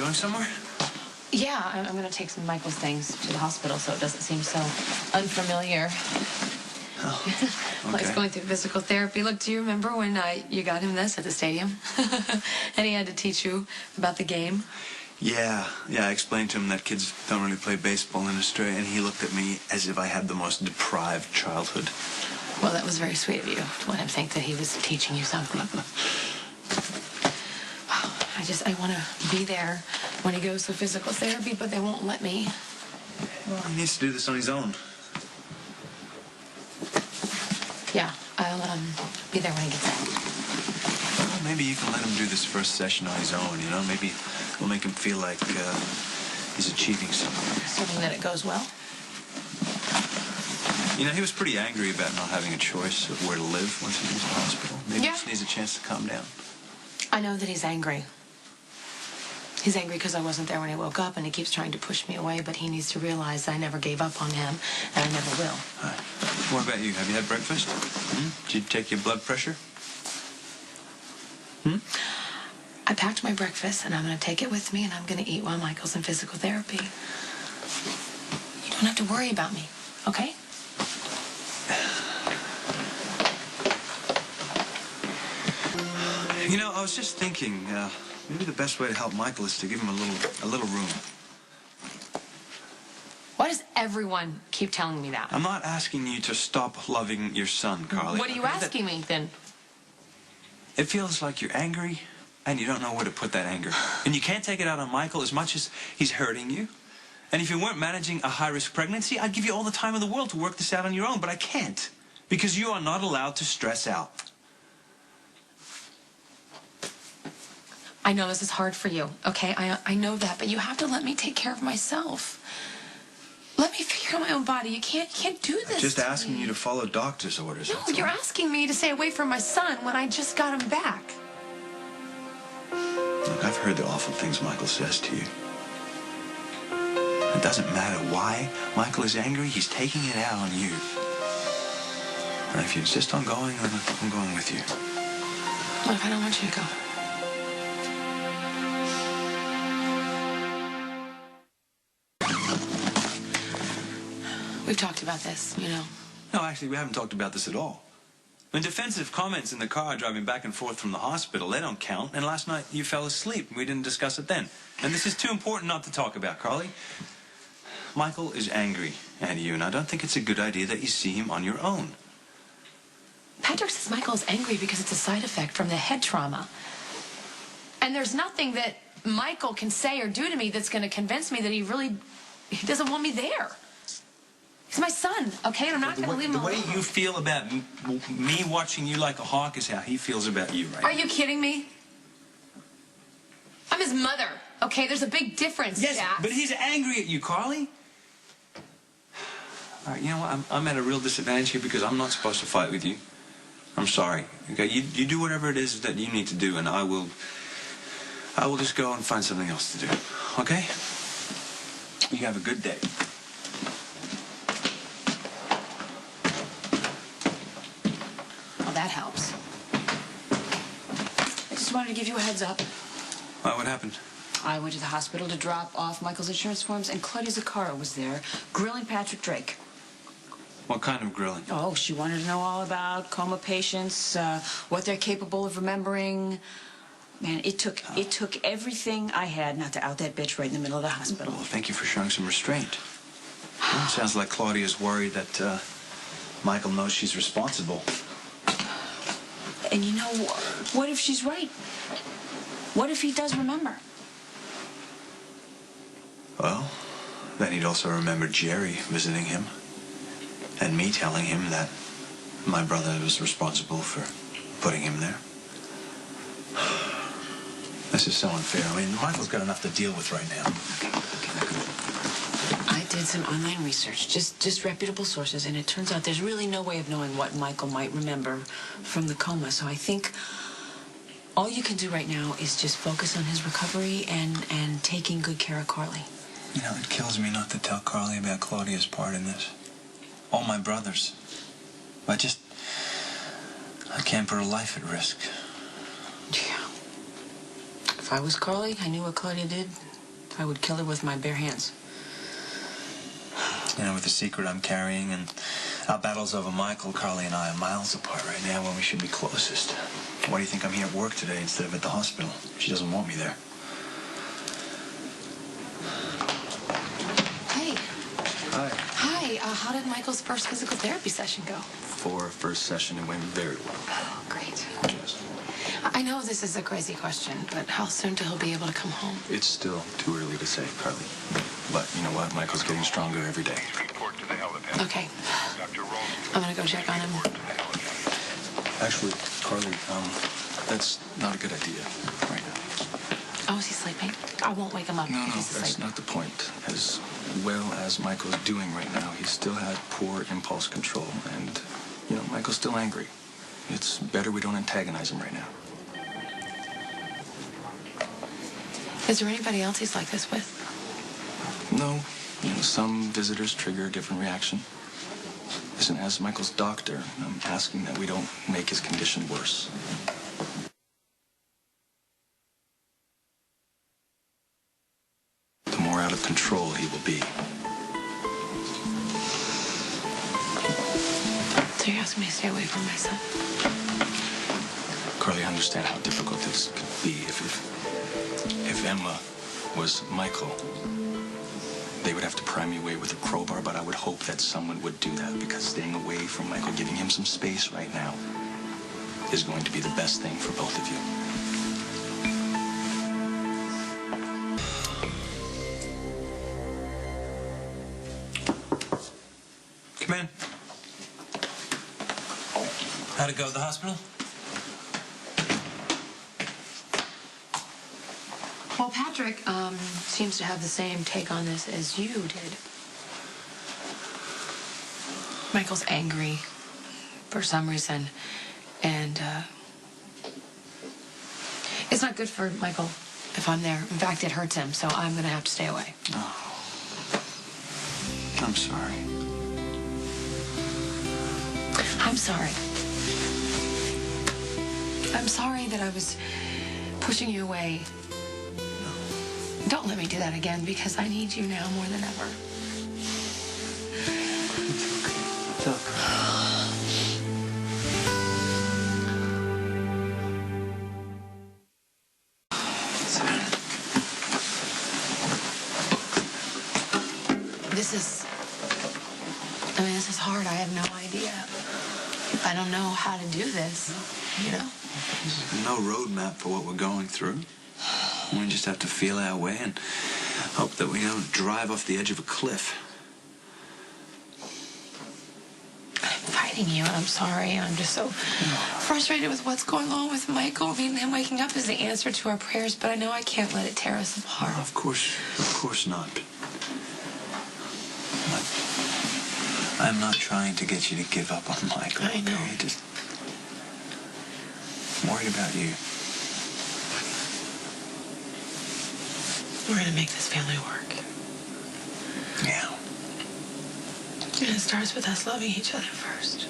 going somewhere? Yeah, I'm going to take some of Michael's things to the hospital so it doesn't seem so unfamiliar. Oh, okay. Well, he's going through physical therapy. Look, do you remember when you got him this at the stadium? And he had to teach you about the game? Yeah, I explained to him that kids don't really play baseball in Australia, and he looked at me as if I had the most deprived childhood. Well, that was very sweet of you to let him think that he was teaching you something. I want to be there when he goes to physical therapy, but they won't let me. Well, he needs to do this on his own. Yeah, I'll be there when he gets out. Well, maybe you can let him do this first session on his own, you know? Maybe it'll make him feel like he's achieving something. Assuming that it goes well. You know, he was pretty angry about not having a choice of where to live once he was in the hospital. Maybe he just needs a chance to calm down. I know that he's angry. He's angry because I wasn't there when he woke up, and he keeps trying to push me away, but he needs to realize I never gave up on him, and I never will. All right. What about you? Have you had breakfast? Did you take your blood pressure? I packed my breakfast, and I'm going to take it with me, and I'm going to eat while Michael's in physical therapy. You don't have to worry about me, okay? You know, I was just thinking, maybe the best way to help Michael is to give him a little room. Why does everyone keep telling me that? I'm not asking you to stop loving your son, Carly. What are you asking me, then? It feels like you're angry, and you don't know where to put that anger. And you can't take it out on Michael as much as he's hurting you. And if you weren't managing a high-risk pregnancy, I'd give you all the time in the world to work this out on your own, but I can't. Because you are not allowed to stress out. I know this is hard for you, okay? I know that, but you have to let me take care of myself. Let me figure out my own body. You can't do this. I'm just asking you to follow doctor's orders. No, you're asking me to stay away from my son when I just got him back. Look, I've heard the awful things Michael says to you. It doesn't matter why Michael is angry. He's taking it out on you. And if you insist on going, then I'm going with you. What if I don't want you to go? We've talked about this, you know. No, actually, we haven't talked about this at all. When defensive comments in the car driving back and forth from the hospital, they don't count. And last night, you fell asleep. We didn't discuss it then. And this is too important not to talk about, Carly. Michael is angry at you, and I don't think it's a good idea that you see him on your own. Patrick says Michael is angry because it's a side effect from the head trauma. And there's nothing that Michael can say or do to me that's going to convince me that he doesn't want me there. He's my son, okay? And I'm not going to leave him alone. The way you feel about me watching you like a hawk is how he feels about you, right? Are you kidding me? I'm his mother, okay? There's a big difference, Yes, Jax. but he's angry at you, Carly. All right, you know what? I'm at a real disadvantage here because I'm not supposed to fight with you. I'm sorry. Okay, you do whatever it is that you need to do, and I will just go and find something else to do. Okay? You have a good day. Well, that helps. I just wanted to give you a heads up. Why, what happened? I went to the hospital to drop off Michael's insurance forms, and Claudia Zaccaro was there, grilling Patrick Drake. What kind of grilling? Oh, she wanted to know all about coma patients, what they're capable of remembering. Man, it took everything I had not to out that bitch right in the middle of the hospital. Well, thank you for showing some restraint. Well, it sounds like Claudia's worried that Michael knows she's responsible. And you know, what if she's right? What if he does remember? Well, then he'd also remember Jerry visiting him. And me telling him that my brother was responsible for putting him there. This is so unfair. I mean, Michael's got enough to deal with right now. Okay. I did some online research, just reputable sources, and it turns out there's really no way of knowing what Michael might remember from the coma. So I think all you can do right now is just focus on his recovery and taking good care of Carly. You know, it kills me not to tell Carly about Claudia's part in this. All my brothers. I can't put her life at risk. Yeah. If I was Carly, I knew what Claudia did I would kill her with my bare hands. You know, with the secret I'm carrying and our battles over Michael, Carly and I are miles apart right now when we should be closest. Why do you think I'm here at work today instead of at the hospital? She doesn't want me there. Hey. Hi. Hi. How did Michael's first physical therapy session go? For our first session, it went very well. Oh, great. Yes. I know this is a crazy question, but how soon till he'll be able to come home? It's still too early to say, Carly. But you know what? Michael's getting stronger every day. Okay. I'm gonna go check on him. Actually, Carly, that's not a good idea right now. Oh, is he sleeping? I won't wake him up. No, if no, he's that's asleep. not the point. As well as Michael's doing right now, he still had poor impulse control. And, you know, Michael's still angry. It's better we don't antagonize him right now. Is there anybody else he's like this with? No. You know, some visitors trigger a different reaction. Listen, as Michael's doctor, I'm asking that we don't make his condition worse. The more out of control he will be. So you're asking me to stay away from my son? Carly, I understand how difficult this could be. If Emma was Michael, they would have to pry me away with a crowbar, but I would hope that someone would do that because staying away from Michael, giving him some space right now, is going to be the best thing for both of you. Come in. How'd it go at the hospital? Well, Patrick seems to have the same take on this as you did. Michael's angry for some reason, and it's not good for Michael if I'm there. In fact, it hurts him, so I'm going to have to stay away. Oh. I'm sorry. I'm sorry. I'm sorry that I was pushing you away. Don't let me do that again because I need you now more than ever. It's okay. This is hard. I have no idea. I don't know how to do this, you know? There's no roadmap for what we're going through. We just have to feel our way and hope that we don't drive off the edge of a cliff. I'm fighting you. I'm sorry. I'm just so frustrated with what's going on with Michael. I mean, him waking up is the answer to our prayers, but I know I can't let it tear us apart. Oh, of course not. I'm not trying to get you to give up on Michael. I know. Okay? Just I'm worried about you. We're going to make this family work. Yeah. And it starts with us loving each other first.